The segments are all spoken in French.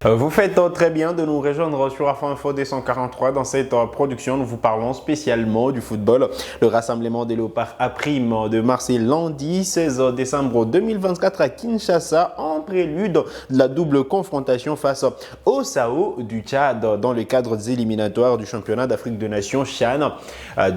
Vous faites très bien de nous rejoindre sur Afin Info 243. Dans cette production, nous vous parlons spécialement du football. Le rassemblement des Léopards à Prime de Marseille lundi 16 décembre 2024 à Kinshasa en prélude de la double confrontation face au SAO du Tchad dans le cadre des éliminatoires du championnat d'Afrique des Nations CHAN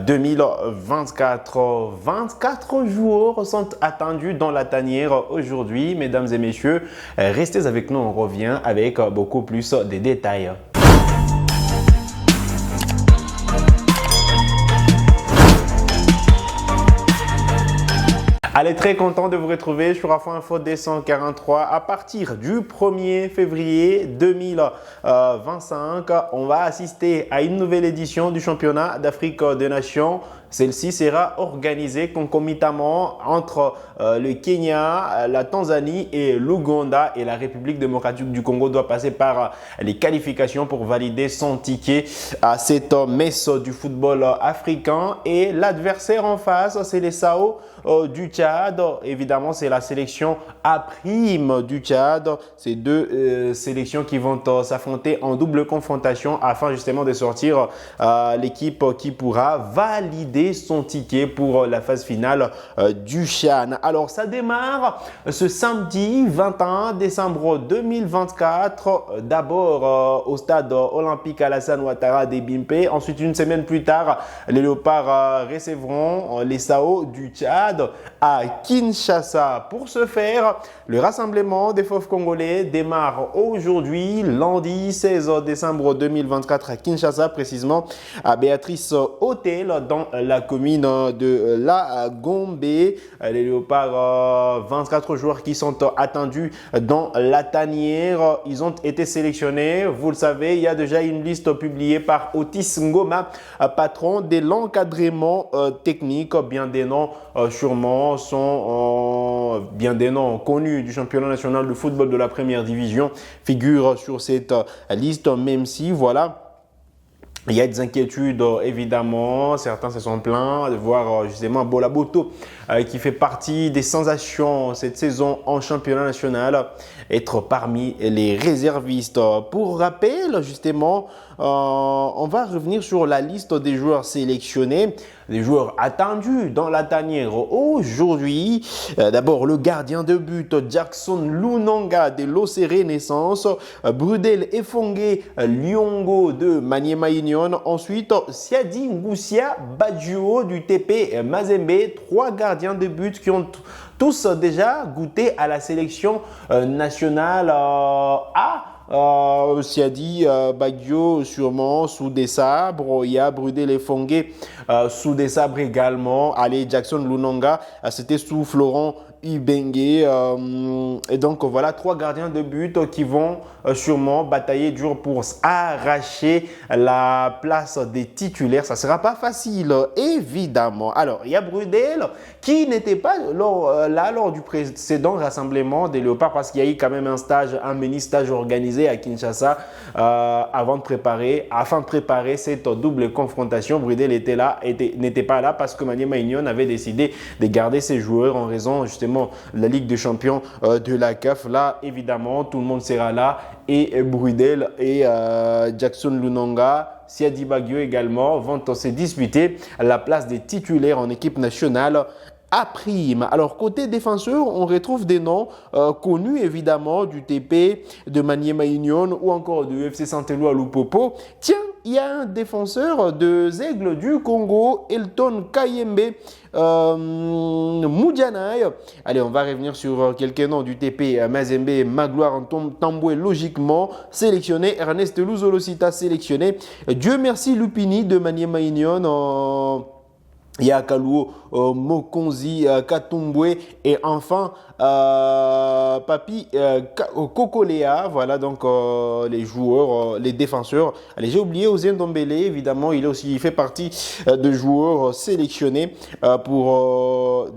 2024. 24 joueurs sont attendus dans la tanière aujourd'hui. Mesdames et messieurs, restez avec nous, on revient avec beaucoup plus de détails. Allez, très content de vous retrouver sur Afin Info 243. À partir du 1er février 2025, on va assister à une nouvelle édition du championnat d'Afrique des Nations. Celle-ci sera organisée concomitamment entre le Kenya, la Tanzanie et l'Ouganda, et la République démocratique du Congo doit passer par les qualifications pour valider son ticket à cette messe du football africain. Et l'adversaire en face, c'est les SAO du Tchad. Évidemment, c'est la sélection A' du Tchad. Ces deux sélections qui vont s'affronter en double confrontation afin justement de sortir l'équipe qui pourra valider son ticket pour la phase finale du CHAN. Alors, ça démarre ce samedi 21 décembre 2024, d'abord au stade olympique Alassane Ouattara d'Ebimpe. Ensuite, une semaine plus tard, les Léopards recevront les SAO du Tchad à Kinshasa. Pour ce faire, le rassemblement des fauves congolais démarre aujourd'hui, lundi 16 décembre 2024 à Kinshasa, précisément à Béatrice Hôtel dans la commune de La Gombe. Les Léopards, 24 joueurs qui sont attendus dans la tanière. Ils ont été sélectionnés. Vous le savez, il y a déjà une liste publiée par Otis Ngoma, patron de l'encadrement technique. Bien des noms sûrement sont bien des noms connus du championnat national de football de la première division figurent sur cette liste, même si voilà, il y a des inquiétudes évidemment. Certains se sont plaints de voir justement Bola Boto qui fait partie des sensations cette saison en championnat national être parmi les réservistes. Pour rappel justement, on va revenir sur la liste des joueurs sélectionnés, des joueurs attendus dans la tanière aujourd'hui. D'abord le gardien de but Jackson Lunanga de l'OC Renaissance, Brudel Efongue Lyongo de Maniema Union, ensuite Siadi Ngoussia Badjuo du TP Mazembe. Trois gardiens de but qui ont tous déjà goûté à la sélection nationale A. Siadi Bagio sûrement sous des sabres, il y a Brudel Efongue sous des sabres également. Allez, Jackson Lunanga, c'était sous Florent Ibengue. Et donc voilà, trois gardiens de but qui vont sûrement batailler dur pour arracher la place des titulaires. Ça ne sera pas facile, évidemment. Alors, il y a Brudel qui n'était pas là lors du précédent rassemblement des Léopards parce qu'il y a eu quand même un mini stage organisé à Kinshasa afin de préparer cette double confrontation. Brudel n'était pas là parce que Maniema Union avait décidé de garder ses joueurs en raison justement de la Ligue des Champions de la CAF. Là, évidemment, tout le monde sera là et Brudel et Jackson Lunanga, Siadi Bagio également vont se disputer la place des titulaires en équipe nationale A'. Alors, côté défenseur, on retrouve des noms connus évidemment du TP, de Maniema Union ou encore du FC Saint-Éloi Lupopo. Tiens, il y a un défenseur de Aigle du Congo, Elton Kayembe Moudianaï. Allez, on va revenir sur quelques noms du TP Mazembe. Magloire Tamboué logiquement sélectionné. Ernest Luzolosita sélectionné. Dieu merci Lupini de Maniema Union. Il y a Kaluo Mokonzi Katumbwe et enfin Papi Kokolea. Voilà donc les joueurs, les défenseurs. Allez, j'ai oublié Ousseyn Dombele, évidemment, il fait partie de joueurs sélectionnés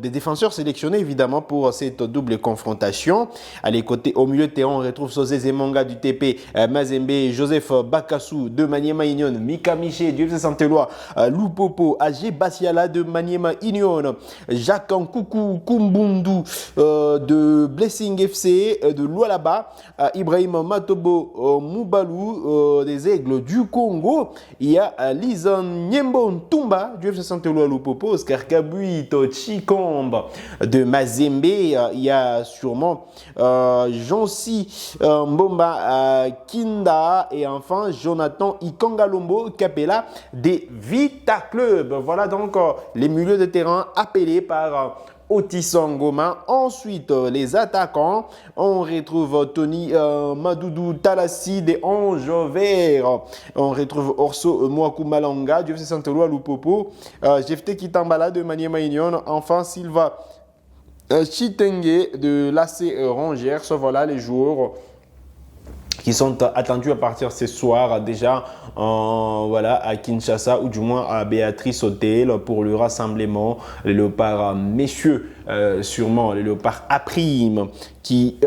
des défenseurs sélectionnés évidemment pour cette double confrontation. Allez, au milieu de terrain, on retrouve Sosé Zemanga du TP Mazembe, Joseph Bakassou de Maniema Union, Mika Miché du FC Saint-Éloi, Lupopo, Agé Basiala Kambala de Maniema Union, Jacques Nkoukou Kumbundu de Blessing FC de Lualaba, Ibrahim Matobo Moubalou des Aigles du Congo. Il y a Lizan Nyembo Ntumba du FC Saint-Éloi Lupopo, Oscar Kabuito Chikombe de Mazembe. Il y a sûrement Jonsi Mbomba Kinda et enfin Jonathan Ikangalombo Capella des Vita Club. Voilà donc les milieux de terrain appelés par Otis Ngoma. Ensuite, les attaquants, on retrouve Tony Madoudou Talassi des Anges Verts. On retrouve Orso Mwaku Malanga du FC Saint-Éloi Lupopo. Jefte Kitambala de Maniema Union. Enfin, Silva Chitenge de l'AC Rangers. Voilà les joueurs qui sont attendus à partir ce soir déjà voilà, à Kinshasa ou du moins à Béatrice Hôtel pour le rassemblement. Les léopards messieurs, sûrement les léopards à prime qui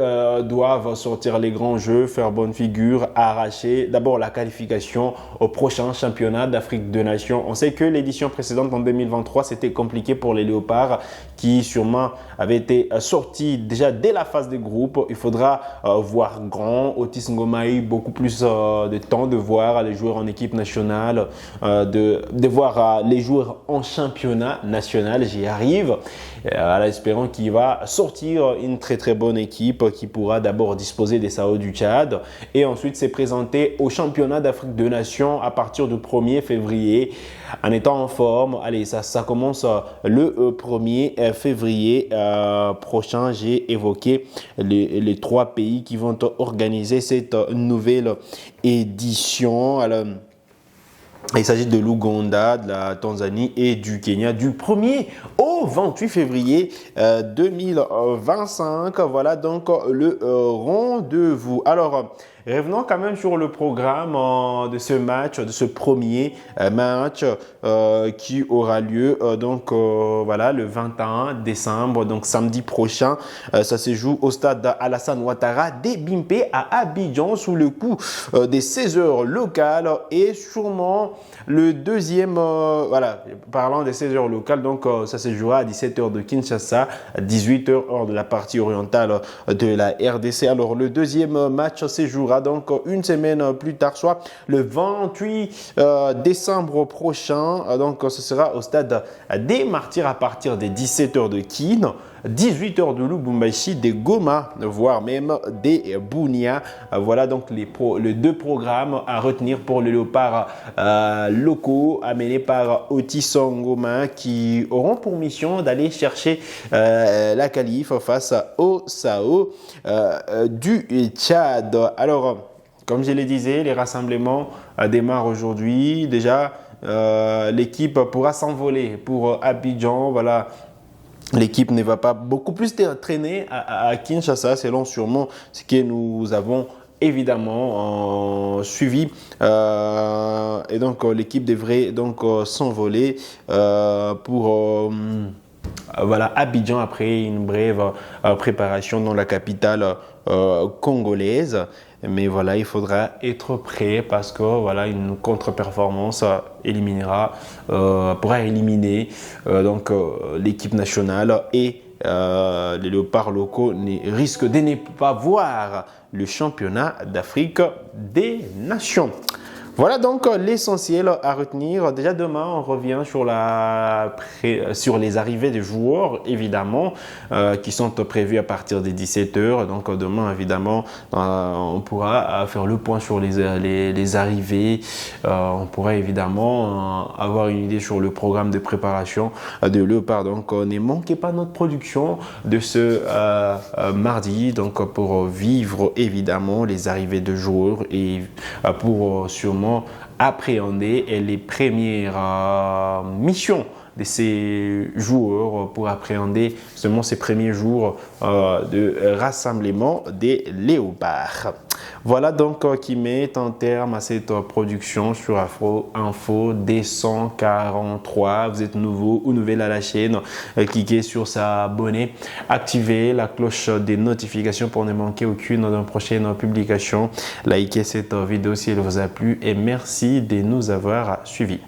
doivent sortir les grands jeux, faire bonne figure, arracher d'abord la qualification au prochain championnat d'Afrique des Nations. On sait que l'édition précédente en 2023, c'était compliqué pour les léopards qui sûrement avaient été sortis déjà dès la phase des groupes. Il faudra voir grand. Otis Ngoma a eu beaucoup plus de temps de voir les joueurs en équipe nationale, de voir les joueurs en championnat national. J'y arrive. Espérons qu'il va sortir une très bonne équipe qui pourra d'abord disposer des SAO du Tchad et ensuite se présenter au championnat d'Afrique des Nations à partir du 1er février en étant en forme. Allez, ça commence le 1er février prochain. J'ai évoqué les 3 pays qui vont organiser cette nouvelle édition. Alors, il s'agit de l'Ouganda, de la Tanzanie et du Kenya du 1er au 28 février 2025. Voilà donc le rendez-vous. Alors, revenons quand même sur le programme de ce match, de ce premier match qui aura lieu donc voilà le 21 décembre, donc samedi prochain. Ça se joue au stade Alassane Ouattara des Bimpe à Abidjan sous le coup des 16h locales et sûrement le deuxième, voilà, parlant des 16h locales, donc ça se jouera à 17h de Kinshasa, à 18h hors de la partie orientale de la RDC. Alors le deuxième match se jouera donc une semaine plus tard, soit le 28 décembre prochain. Donc ce sera au stade des Martyrs à partir des 17h de Kin, 18h de Lubumbashi, des Goma, voire même des Bunia. Voilà donc les 2 programmes à retenir pour les léopards locaux amenés par Otis Ngoma qui auront pour mission d'aller chercher la qualif face au SAO du Tchad. Alors, comme je le disais, les rassemblements démarrent aujourd'hui. Déjà, l'équipe pourra s'envoler pour Abidjan. Voilà. L'équipe ne va pas beaucoup plus traîner à Kinshasa, selon sûrement ce que nous avons évidemment suivi. Et donc, l'équipe devrait donc s'envoler pour voilà, Abidjan après une brève préparation dans la capitale congolaise. Mais voilà, il faudra être prêt parce que voilà, une contre-performance pourra éliminer donc l'équipe nationale et les léopards locaux risquent de ne pas voir le championnat d'Afrique des Nations. Voilà donc l'essentiel à retenir. Déjà demain, on revient sur les arrivées des joueurs, évidemment, qui sont prévus à partir des 17h. Donc demain, évidemment, on pourra faire le point sur les arrivées. On pourra évidemment avoir une idée sur le programme de préparation de Léopard. Donc ne manquez pas notre production de ce mardi, donc pour vivre évidemment les arrivées de joueurs et pour sûrement appréhender les premières missions de ces joueurs pour appréhender seulement ces premiers jours de rassemblement des léopards. Voilà donc qui met un terme à cette production sur Afro Info D143. Vous êtes nouveau ou nouvelle à la chaîne, cliquez sur s'abonner, activez la cloche des notifications pour ne manquer aucune de nos prochaines publications. Likez cette vidéo si elle vous a plu et merci de nous avoir suivis.